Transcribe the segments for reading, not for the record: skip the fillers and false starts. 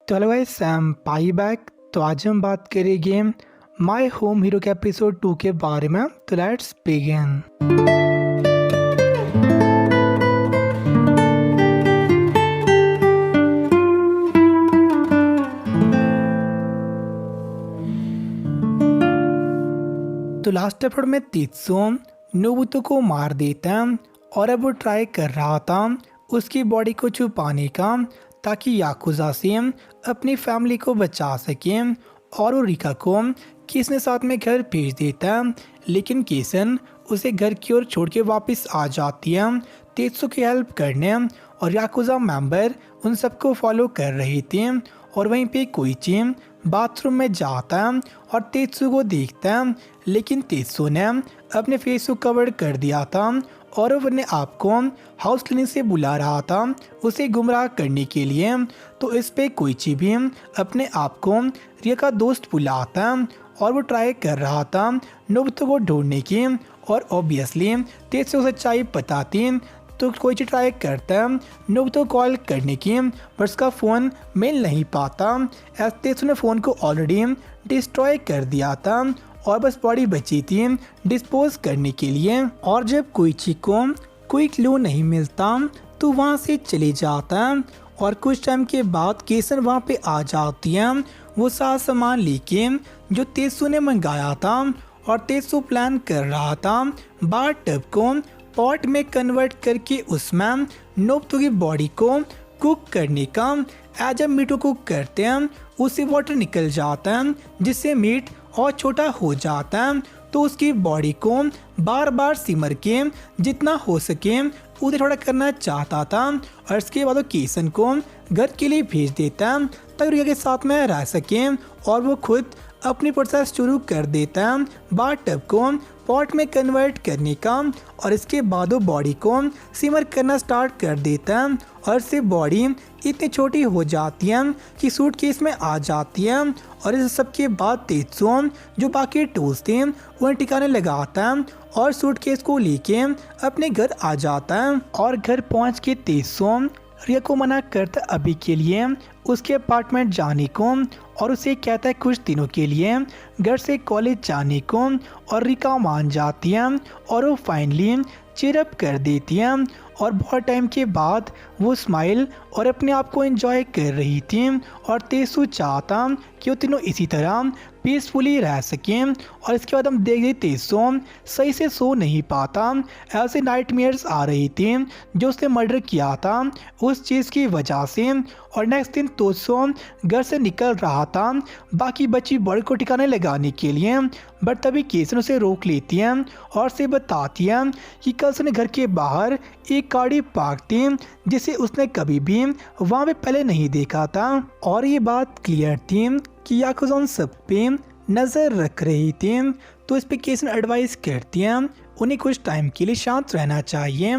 तो hello guys, I am pi back. तो आज हम बात करेंगे माय होम हीरो के एपिसोड 2 के बारे में। तो लेट्स बिगिन। तो लास्ट एपिसोड में तेत्सुओ नोबुतो को मार देता है और अब वो ट्राई कर रहा था उसकी बॉडी को छुपाने का, ताकि याकुजा से अपनी फैमिली को बचा सके। और वो रिका को किसने साथ में घर भेज देता है, लेकिन केसन उसे घर की ओर छोड़ के वापस आ जाती है तेत्सु की हेल्प करने। और याकुजा मेंबर उन सबको फॉलो कर रहे थे। और वहीं पे कोइची बाथरूम में जाता है और तेत्सु को देखता है, लेकिन तेत्सु ने अपने फेस को कवर कर दिया था और वो अपने आप को हाउस क्लीनिंग से बुला रहा था उसे गुमराह करने के लिए। तो इस पे कोइची भी अपने आप को रिया का दोस्त बुलाता है और वो ट्राई कर रहा था नोबुतो को ढूंढने की। और ऑब्वियसली तेत्सु को सच्चाई बताती तो कोइची ट्राई करता है नोबुतो कॉल करने की, पर उसका फ़ोन मिल नहीं पाता। एज तेत्सु ने फ़ोन को ऑलरेडी डिस्ट्रॉय कर दिया था और बस बॉडी बची थी डिस्पोज करने के लिए। और जब कोइची को कोई क्लू नहीं मिलता तो वहाँ से चले जाता है। और कुछ टाइम के बाद केसन वहाँ पे आ जाती है, वो सारा सामान लेके जो तेत्सु ने मंगाया था। और तेत्सु प्लान कर रहा था बाथ टब को पॉट में कन्वर्ट करके उसमें नोबुतो की बॉडी को कुक करने का। एज जब मीट को कुक करते हैं उससे वाटर निकल जाता है, जिससे मीट और छोटा हो जाता है। तो उसकी बॉडी को बार बार सिमर के जितना हो सके उसे थोड़ा करना चाहता था। और इसके बाद वो केसन को घर के लिए भेज देता है ताकि रिया के साथ में रह सके। और वो खुद अपनी प्रोसेस शुरू कर देता है बाथ टब को पॉट में कन्वर्ट करने का। और इसके बाद वो बॉडी को सिमर करना स्टार्ट कर देता है और इससे बॉडी इतनी छोटी हो जाती है कि सूटकेस में आ जाती है। और इस सब के बाद तेत्सुओ जो बाकी टूल्स थे उन्हें ठिकाने लगाता है और सूटकेस को लेके अपने घर आ जाता है। और घर पहुंच के तेत्सुओ रिया को मना करता अभी के लिए उसके अपार्टमेंट जाने को और उसे कहता है कुछ दिनों के लिए घर से कॉलेज जाने को। और रिका मान जाती है और वो फाइनली चिरअप कर देती है। और बहुत टाइम के बाद वो स्माइल और अपने आप को एंजॉय कर रही थी। और तेत्सु चाहता कि वो तीनों इसी तरह पीसफुली रह सकें। और इसके बाद हम देख रहे तेत्सु सही से सो नहीं पाता, ऐसे नाइटमेयर्स आ रही थी जो उसने मर्डर किया था उस चीज़ की वजह से। और नेक्स्ट दिन तेत्सु घर से निकल रहा था बाकी बची बॉडी को ठिकाने लगाने के लिए, बट तभी केसन उसे रोक लेती है और उसे बताती है कि कल उसने घर के बाहर एक गाड़ी पार्क थी जिसे उसने कभी भी वहाँ पे पहले नहीं देखा था। और ये बात क्लियर थी कि याकुजा उन सब पे नज़र रख रही थी। तो इस पे केसन एडवाइस करती है उन्हें कुछ टाइम के लिए शांत रहना चाहिए।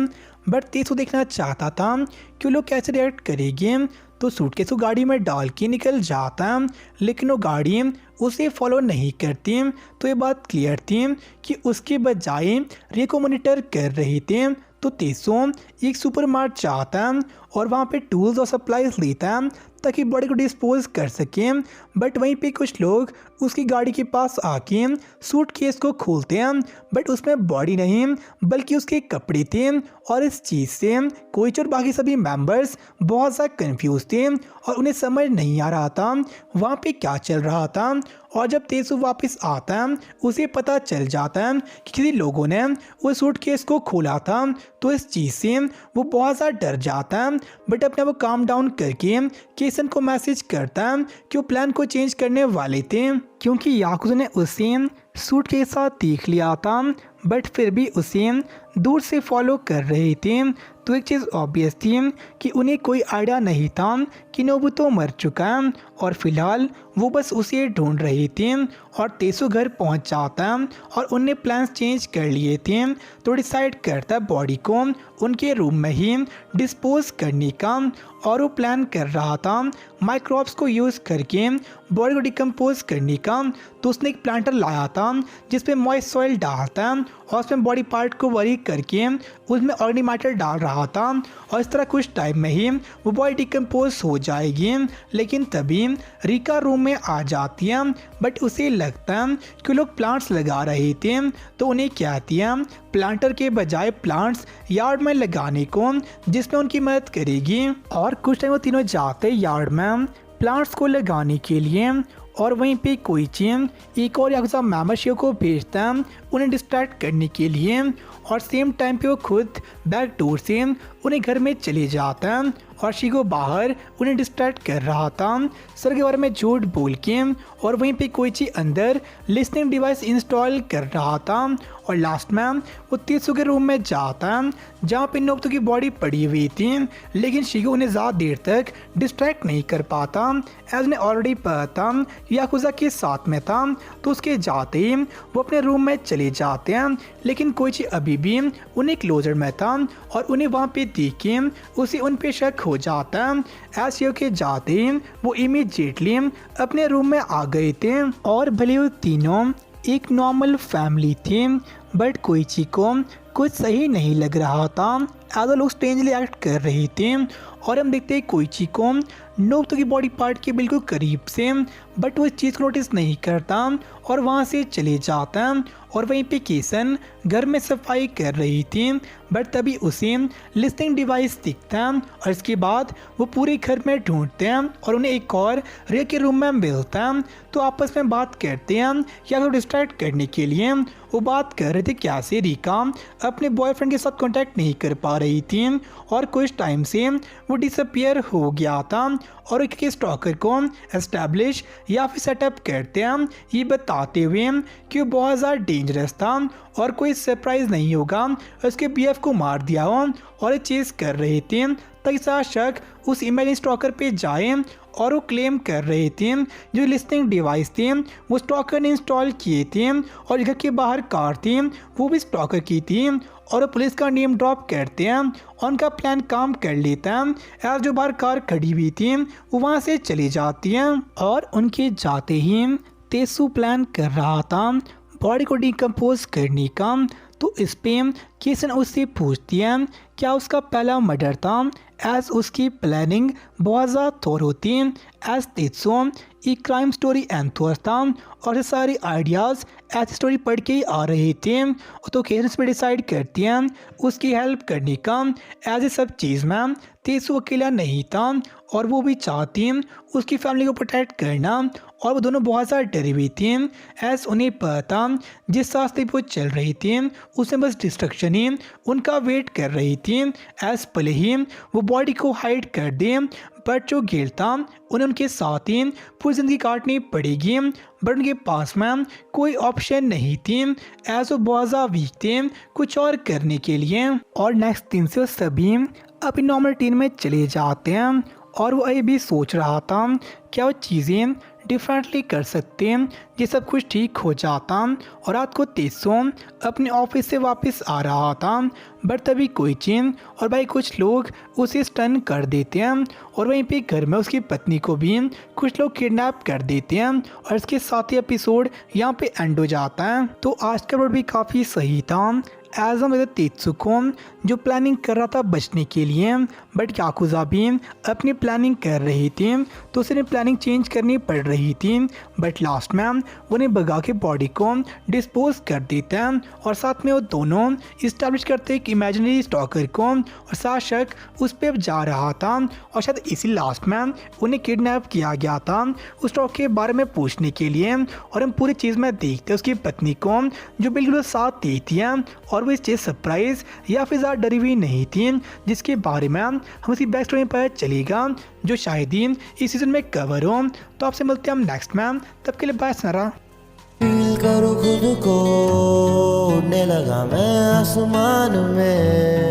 बट तेत्सु देखना चाहता था कि लोग कैसे रिएक्ट करेंगे। तो सूटकेस को गाड़ी में डाल के निकल जाता है, लेकिन वो गाड़ी उसे फॉलो नहीं करती। तो ये बात क्लियर थी कि उसके बजाय रिया को मॉनिटर कर रही थी। तो तेत्सु एक सुपरमार्ट जाता है और वहाँ पे टूल्स और सप्लाईज लेता है ताकि बॉडी को डिस्पोज कर सके। बट वहीं पे कुछ लोग उसकी गाड़ी के पास आके सूटकेस को खोलते हैं, बट उसमें बॉडी नहीं बल्कि उसके कपड़े थे। और इस चीज़ से कोइची और बाकी सभी मेंबर्स बहुत ज़्यादा कंफ्यूज थे और उन्हें समझ नहीं आ रहा था वहाँ पे क्या चल रहा था। और जब तेत्सु वापस आता है उसे पता चल जाता है कि किसी लोगों ने वो सूटकेस को खोला था। तो इस चीज़ से वो बहुत ज़्यादा डर जाता है, बट अपने वो काम डाउन करके केसन को मैसेज करता है कि वो प्लान को चेंज करने वाले थे, क्योंकि याकुजा ने उसे सूट के साथ देख लिया था बट फिर भी उसे दूर से फॉलो कर रहे थे। तो एक चीज़ ऑब्वियस थी कि उन्हें कोई आइडिया नहीं था कि नोबुतो मर चुका है और फिलहाल वो बस उसे ढूंढ रहे थे। और तेत्सु घर पहुंच जाता और उनने प्लान्स चेंज कर लिए थे। तो डिसाइड करता बॉडी को उनके रूम में ही डिस्पोज करने का। और वो प्लान कर रहा था माइक्रोब्स को यूज़ करके बॉडी को डिकम्पोज करने का। तो उसने एक प्लांटर लाया था जिसपे मॉइस्ट सॉइल डालता और उसमें बॉडी पार्ट को वरी करके उसमें ऑर्गेनिक मैटर डाल रहा था और इस तरह कुछ टाइम में ही वो बॉडी डिकम्पोज हो जाएगी। लेकिन तभी रिका रूम में आ जाती है, बट उसे लगता है कि लोग प्लांट्स लगा रहे थे, तो उन्हें कहती है प्लांटर के बजाय प्लांट्स यार्ड में लगाने को, जिसमें उनकी मदद करेगी। और कुछ टाइम वो तीनों जाते यार्ड में प्लांट्स को लगाने के लिए, और वहीं पे कोइची एक और याकुजा मेंबरशिप को भेजता है उन्हें डिस्ट्रैक्ट करने के लिए, और सेम टाइम पे वो खुद बैक डोर से उन्हें घर में चले जाता है और शिगो बाहर उन्हें डिस्ट्रैक्ट कर रहा था सर के बारे में झूठ बोल के। और वहीं पे कोइची अंदर लिसनिंग डिवाइस इंस्टॉल कर रहा था, और लास्ट में वो तेत्सु के रूम में जाता है जहाँ पे नोबुतो की बॉडी पड़ी हुई थी, लेकिन शिगो उन्हें ज़्यादा देर तक डिस्ट्रैक्ट नहीं कर पाता एज उन्हें ऑलरेडी पता था याकुजा के साथ में था। तो उसके जाते ही वो अपने रूम में चले जाते हैं, लेकिन कोइची अभी भी उन्हें क्लोजर में था और उन्हें वहाँ पे देख के उसे उन पे शक हो जाता है। ऐसे के जाते ही वो इमीडिएटली अपने रूम में आ गए थे, और भले वो तीनों एक नॉर्मल फैमिली थी, बट कोइची को कुछ सही नहीं लग रहा था। एज लोग स्ट्रेंजली एक्ट कर रहे थे, और हम देखते हैं कोइची को नोबुतो की बॉडी पार्ट के बिल्कुल करीब से, बट वो इस चीज़ को नोटिस नहीं करता और वहाँ से चले जाता है। और वहीं पे केसन घर में सफाई कर रही थी, बट तभी उसे लिस्टिंग डिवाइस दिखता है, और इसके बाद वो पूरे घर में ढूंढते हैं और उन्हें एक और रिया के रूम में मिलता है। तो आपस में बात करते हैं या तो डिस्ट्रैक्ट करने के लिए वो बात कर रहे थे कैसे रिका अपने बॉयफ्रेंड के साथ कांटेक्ट नहीं कर पा रही थी, और कुछ टाइम से वो डिसअपियर हो गया था, और एक स्टॉकर को एस्टैब्लिश या फिर सेटअप करते हैं ये बताते हुए कि वो बहुत ज़्यादा डेंजरस था और कोई सरप्राइज नहीं होगा उसके बीएफ को मार दिया हो, और ये चेस कर रहे थे ताकि सारा शक उस इमेजिन स्टॉकर पे जाए। और वो क्लेम कर रहे थे जो लिस्टिंग डिवाइस थे वो स्टॉकर ने इंस्टॉल किए थे, और घर के बाहर कार थी वो भी स्टॉकर की थी, और पुलिस का नेम ड्रॉप करते हैं और उनका प्लान काम कर लेता है। यार जो बाहर कार खड़ी हुई थी वो वहाँ से चली जाती है, और उनके जाते ही तेसु प्लान कर रहा था बॉडी को डिकम्पोज करने का। तो इस पे केसन उससे पूछती है क्या उसका पहला मर्डर था, एज उसकी प्लानिंग बहुत ज़्यादा थोर होती है, एज तेत्सु एक क्राइम स्टोरी एंथोर था और ये सारे आइडियाज़ ऐसी स्टोरी पढ़ के ही आ रहे थे। तो केसन इस पर डिसाइड करती हैं उसकी हेल्प करने का, एज ए सब चीज़ में तेत्सु अकेला नहीं था और वो भी चाहती उसकी फैमिली को प्रोटेक्ट करना, और वो दोनों बहुत ज़्यादा डरी हुई थी एज उन्हें पता जिस रास्ते पर वो चल रही थी उसमें बस डिस्ट्रक्शन ही उनका वेट कर रही थी। एज भले ही वो बॉडी को हाइड कर दे, बट जो गिल्ट था उन्हें उनके साथ ही पूरी ज़िंदगी काटनी पड़ेगी, बट उनके पास में कोई ऑप्शन नहीं थी एज वो बहुत ज़्यादा वीक थे कुछ और करने के लिए। और नेक्स्ट दिन से वो सभी अपनी नॉर्मल टीन में चले जाते हैं, और वो अभी भी सोच रहा था क्या वो चीज़ें डिफरेंटली कर सकते हैं ये सब कुछ ठीक हो जाता। और रात को तेत्सु अपने ऑफिस से वापस आ रहा था, बट तभी कोइची और भाई कुछ लोग उसे स्टन कर देते हैं, और वहीं पे घर में उसकी पत्नी को भी कुछ लोग किडनैप कर देते हैं, और इसके साथ ही एपिसोड यहाँ पे एंड हो जाता है। तो आज का एपिसोड भी काफ़ी सही था एज हम तेत्सु को जो प्लानिंग कर रहा था बचने के लिए, बट याकुजा भी अपनी प्लानिंग कर रही थी, तो उसे प्लानिंग चेंज करनी पड़ रही थी, बट लास्ट में उन्हें भगा के बॉडी को डिस्पोज कर देते हैं, और साथ में वो दोनों इस्टेब्लिश करते एक इमेजिनरी स्टॉकर को, और सारा शक उस पर जा रहा था, और शायद इसी लास्ट में उन्हें किडनैप किया गया था उस स्टॉक के बारे में पूछने के लिए। और हम पूरी चीज़ में देखते हैं उसकी पत्नी को जो बिल्कुल साथ देती है, और वो इस चीज़ सरप्राइज या फिर ज़्यादा डरी हुई नहीं थी, जिसके बारे में हम उसकी बैक स्टोरी में पता चलेगा जो शायद ही इस सीजन में कवर हो। तो आपसे मिलते हैं हम नेक्स्ट में, तब के लिए बाय सरा। फील करो खुद को उड़ने लगा मैं आसमान में।